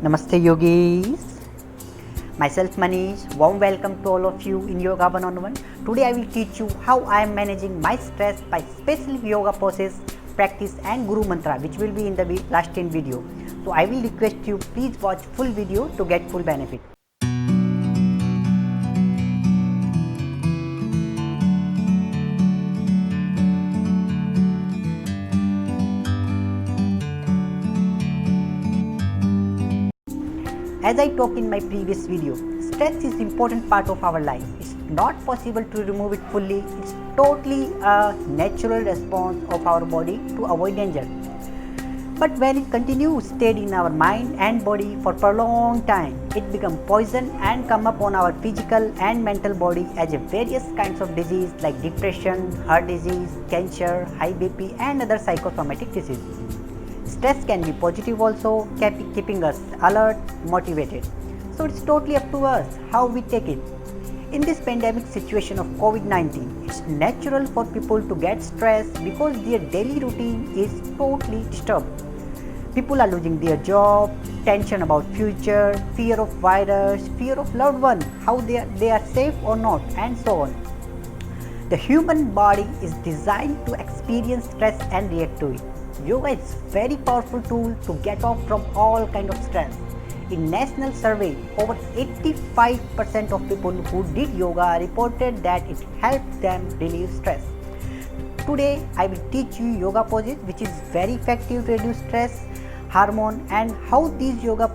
Namaste yogis. Myself Manish. Warm welcome to all of you in Yoga 1-on-1. Today I will teach you how I am managing my stress by special yoga poses, practice and guru mantra, which will be in the last in video. So I will request you please watch full video to get full benefit. As I talked in my previous video, stress is important part of our life. It's not possible to remove it fully. It's totally a natural response of our body to avoid danger. But when it continues stayed in our mind and body for prolonged time, it becomes poison and come upon our physical and mental body as a various kinds of disease like depression, heart disease, cancer, high BP and other psychosomatic disease. Stress can be positive also, keeping us alert, motivated. So it's totally up to us how we take it. In this pandemic situation of COVID-19, it's natural for people to get stressed because their daily routine is totally disturbed. People are losing their job, tension about future, fear of virus, fear of loved one, how they are safe or not, and so on. The human body is designed to experience stress and react to it. Yoga is very powerful tool to get off from all kind of stress. In national survey, over 85% of people who did yoga reported that it helped them relieve stress. Today, I will teach you yoga poses which is very effective to reduce stress, hormone and how these yoga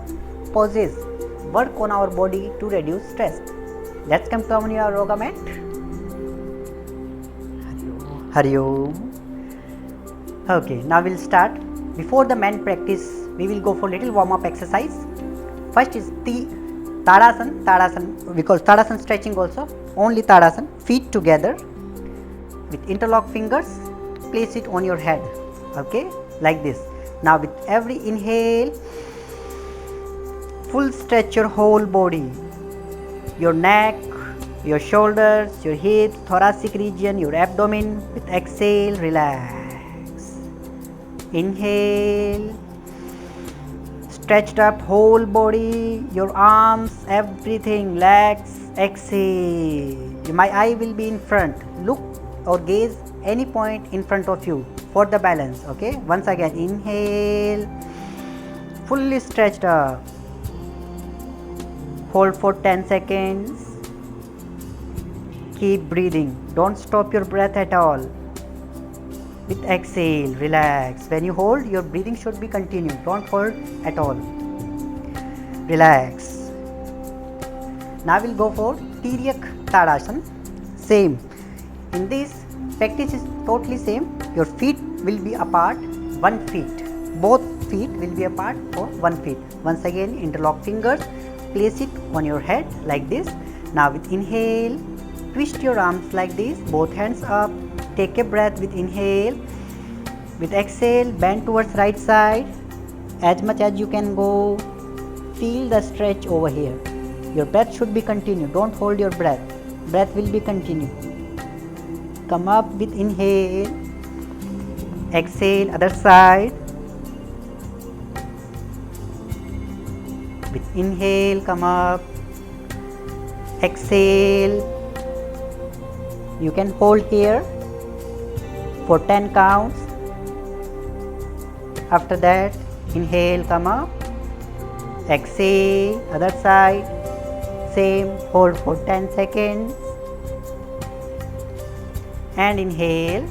poses work on our body to reduce stress. Let's come to our yoga mat. Hari Om. Okay, now we'll start. Before the main practice, we will go for little warm-up exercise. First is the Tadasana. Tadasana, we call Tadasana stretching also. Only Tadasana. Feet together with interlock fingers. Place it on your head. Okay, like this. Now with every inhale, full stretch your whole body. Your neck, your shoulders, your hips, thoracic region, your abdomen. With exhale, relax. Inhale, stretched up whole body, your arms, everything, legs. Exhale. My eye will be in front. Look or gaze any point in front of you for the balance. Okay, once again, inhale, fully stretched up. Hold for 10 seconds. Keep breathing. Don't stop your breath at all. With exhale, relax. When you hold, your breathing should be continued. Don't hold at all. Relax. Now we'll go for Tiryak Tadasana. Same. In this, practice is totally same. Your feet will be apart 1 feet. Both feet will be apart for 1 feet. Once again, interlock fingers. Place it on your head like this. Now with inhale, twist your arms like this. Both hands up. Take a breath with inhale. With exhale, bend towards right side as much as you can go. Feel the stretch over here. Your breath should be continued. Don't hold your breath. Breath will be continued. Come up with inhale. Exhale, other side. With inhale, come up. Exhale. You can hold here for 10 counts. After that, inhale, come up. Exhale, other side. Same, hold for 10 seconds. And inhale,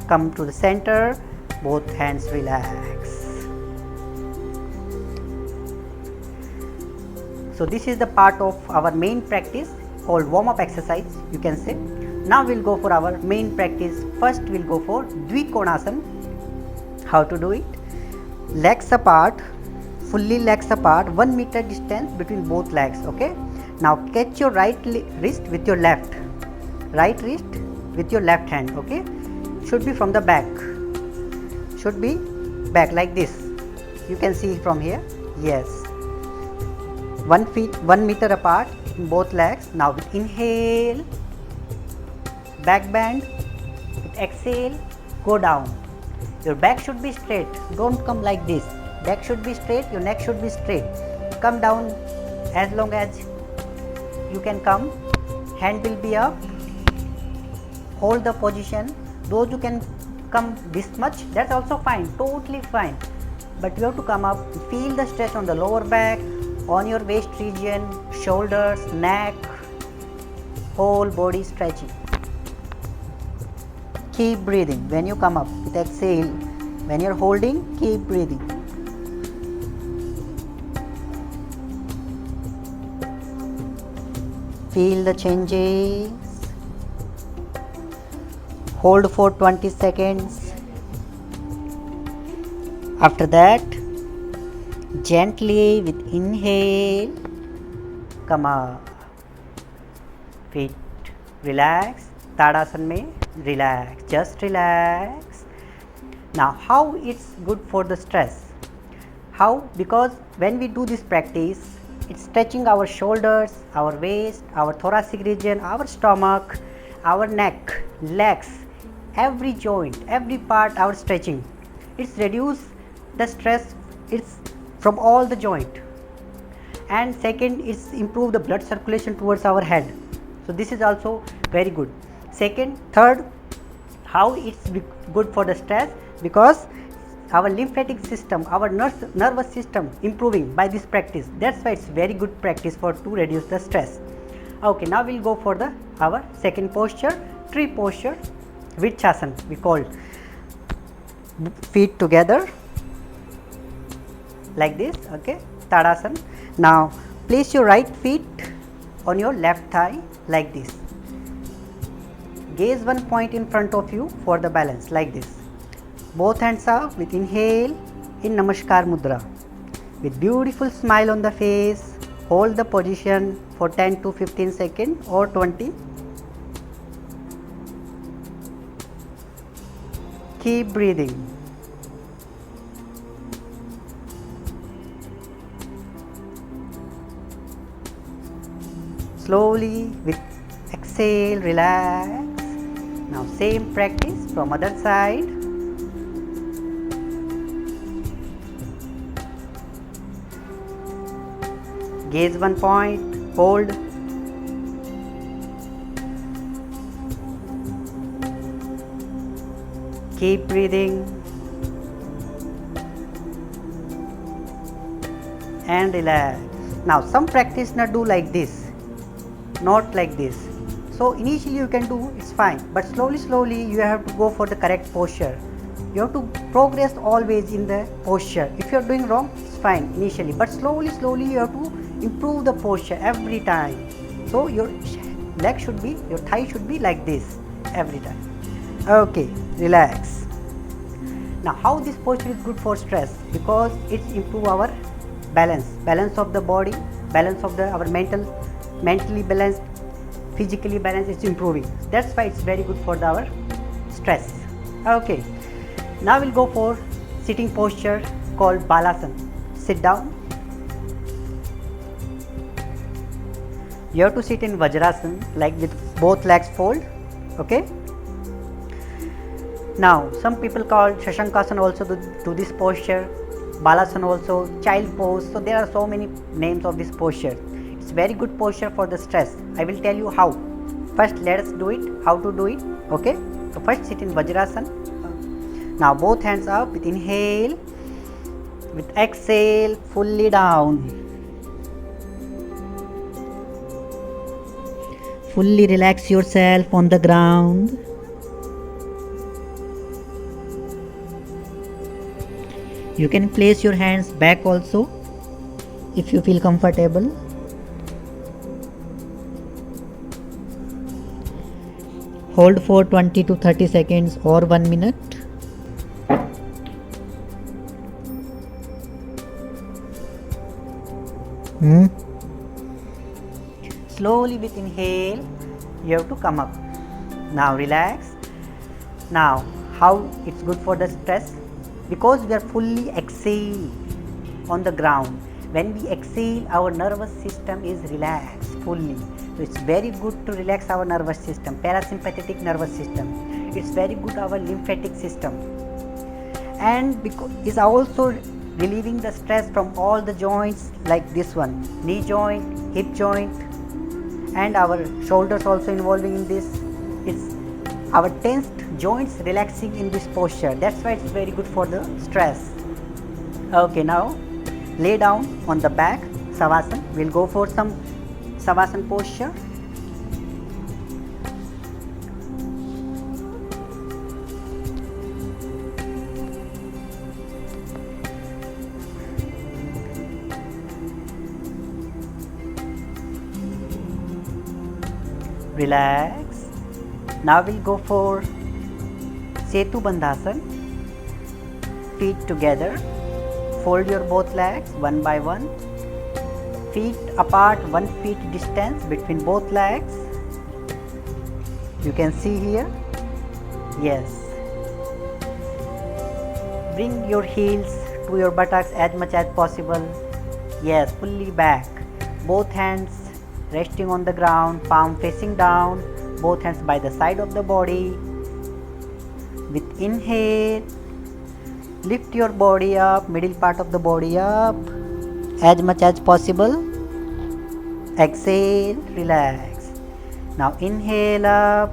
come to the center. Both hands relax. So this is the part of our main practice called warm-up exercise, you can say. Now we'll go for our main practice. First we'll go for Dvikonasana. How to do it? Legs apart, fully legs apart, 1 meter distance between both legs. Okay. Now catch your right wrist with your left. Right wrist with your left hand. Okay. Should be from the back. Should be back like this. You can see from here. Yes. 1 meter apart in both legs. Now with inhale, back bend. With exhale, go down. Your back should be straight. Don't come like this. Back should be straight. Your neck should be straight. come down as long as you can come. Hand will be up, hold the position. Those who can come this much, that's also fine, totally fine, but you have to come up. Feel the stretch on the lower back, on your waist region, shoulders, neck, whole body stretching. Keep breathing when you come up with exhale. When you're holding, keep breathing. Feel the changes. Hold for 20 seconds. After that, gently with inhale, come up. Feet relax. Tadasana mein relax. Just relax. Now, how it's good for the stress? How? Because when we do this practice, it's stretching our shoulders, our waist, our thoracic region, our stomach, our neck, legs, every joint, every part, our stretching. It's reduce the stress. It's from all the joint. And second, it's improve the blood circulation towards our head. So this is also very good. Second, third, how it's good for the stress? Because our lymphatic system, our nervous system improving by this practice. That's why it's very good practice for to reduce the stress. Okay, now we'll go for the our second posture, tree posture, Vrikshasan we call. Feet together like this, okay, Tadasana. Now place your right feet on your left thigh like this. Gaze one point in front of you for the balance like this. Both hands up with inhale in Namaskar Mudra. With beautiful smile on the face, hold the position for 10 to 15 seconds or 20. Keep breathing. Slowly with exhale, relax. Now same practice from other side. Gaze one point, hold. Keep breathing and relax. Now some practitioners do like this, not like this. So initially you can do, it's fine, but slowly you have to go for the correct posture. You have to progress always in the posture. If you are doing wrong, it's fine initially, but slowly you have to improve the posture every time. So your leg should be, your thigh should be like this every time. Okay, relax. Now how this posture is good for stress? Because it improve our balance of the body, balance of the our mentally balanced, physically balanced, it's improving. That's why it's very good for our stress. Okay, now we'll go for sitting posture called Balasana. Sit down. You have to sit in Vajrasana, like with both legs fold. Okay. Now some people call Shashankasana also do this posture, Balasana also, child pose. So there are so many names of this posture. It's very good posture for the stress. I will tell you how. First let us do it, how to do it. Okay. So first sit in Vajrasana. Now both hands up with inhale, with exhale fully down. Fully relax yourself on the ground. You can place your hands back also if you feel comfortable. Hold for 20 to 30 seconds or 1 minute. Slowly with inhale, you have to come up. Now relax. Now how it's good for the stress? Because we are fully exhale on the ground. When we exhale, our nervous system is relaxed fully. So it's very good to relax our nervous system, parasympathetic nervous system. It's very good our lymphatic system. And because it's also relieving the stress from all the joints like this one, knee joint, hip joint, and our shoulders also involving in this. It's our tensed joints relaxing in this posture. That's why it's very good for the stress. Okay, now lay down on the back, Savasana. We'll go for some Savasana posture. Relax. Now we'll go for Setu Bandhasana. Feet together. Fold your both legs one by one. Feet apart 1 feet distance between both legs. You can see here. Yes. Bring your heels to your buttocks as much as possible. Yes, fully back. Both hands resting on the ground, palm facing down, both hands by the side of the body. With inhale, lift your body up, middle part of the body up as much as possible. Exhale, relax. Now inhale up,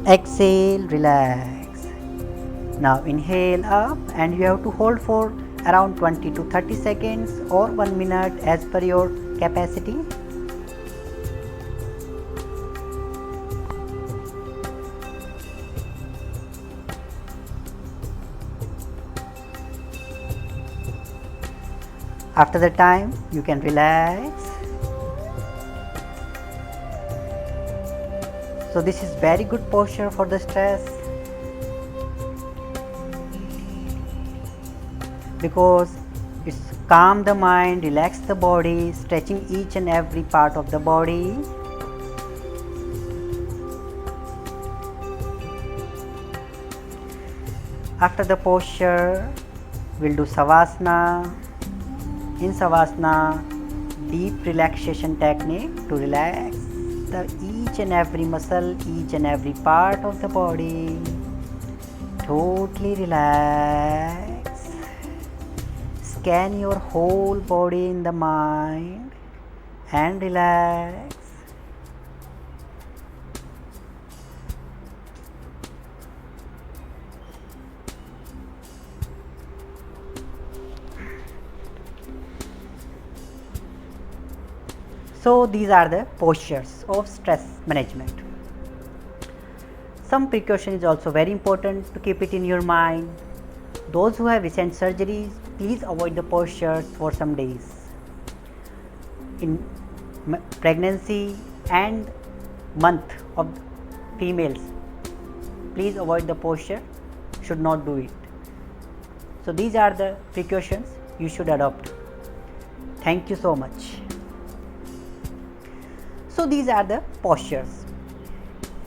exhale, relax. Now inhale up, and you have to hold for around 20 to 30 seconds or 1 minute as per your capacity. After the time, you can relax. So this is very good posture for the stress, because it's calm the mind, relax the body, stretching each and every part of the body. After the posture, we'll do Savasana. In Savasana, deep relaxation technique to relax each and every muscle, each and every part of the body. Totally relax. Scan your whole body in the mind and relax. So these are the postures of stress management. Some precaution is also very important to keep it in your mind. Those who have recent surgeries, please avoid the postures for some days. In pregnancy and month of females, please avoid the posture, should not do it. So these are the precautions you should adopt. Thank you so much. So these are the postures.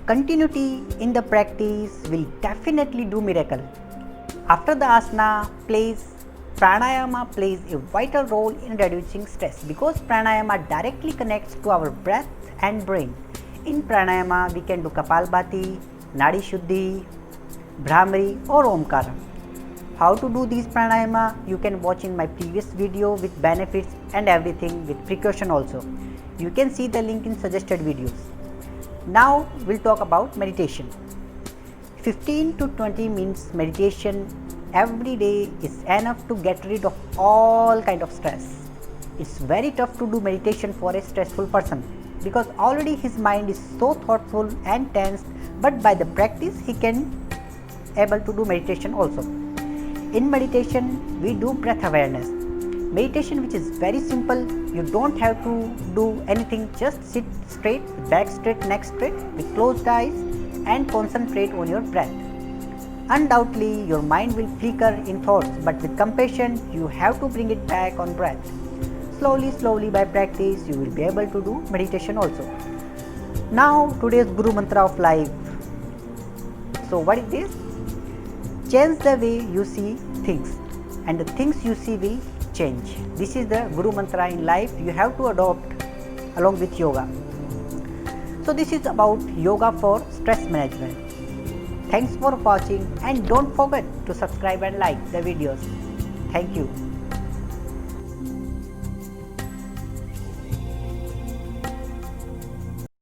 Continuity in the practice will definitely do miracle. After the asana, pranayama plays a vital role in reducing stress, because pranayama directly connects to our breath and brain. In pranayama, we can do Kapalbhati, Nadi Shuddhi, Bhramari or Omkara. How to do these pranayama you can watch in my previous video with benefits and everything, with precaution also. You can see the link in suggested videos. Now we'll talk about meditation. 15 to 20 minutes meditation every day is enough to get rid of all kind of stress. It's very tough to do meditation for a stressful person, because already his mind is so thoughtful and tense, but by the practice he can able to do meditation also. In meditation, we do breath awareness. Meditation which is very simple, you don't have to do anything, just sit straight, back straight, neck straight with closed eyes and concentrate on your breath. Undoubtedly, your mind will flicker in thoughts, but with compassion, you have to bring it back on breath. Slowly by practice, you will be able to do meditation also. Now, today's Guru Mantra of life. So, what is this? Change the way you see things, and the things you see will change. This is the Guru Mantra in life you have to adopt along with yoga. So this is about yoga for stress management. Thanks for watching and don't forget to subscribe and like the videos. Thank you.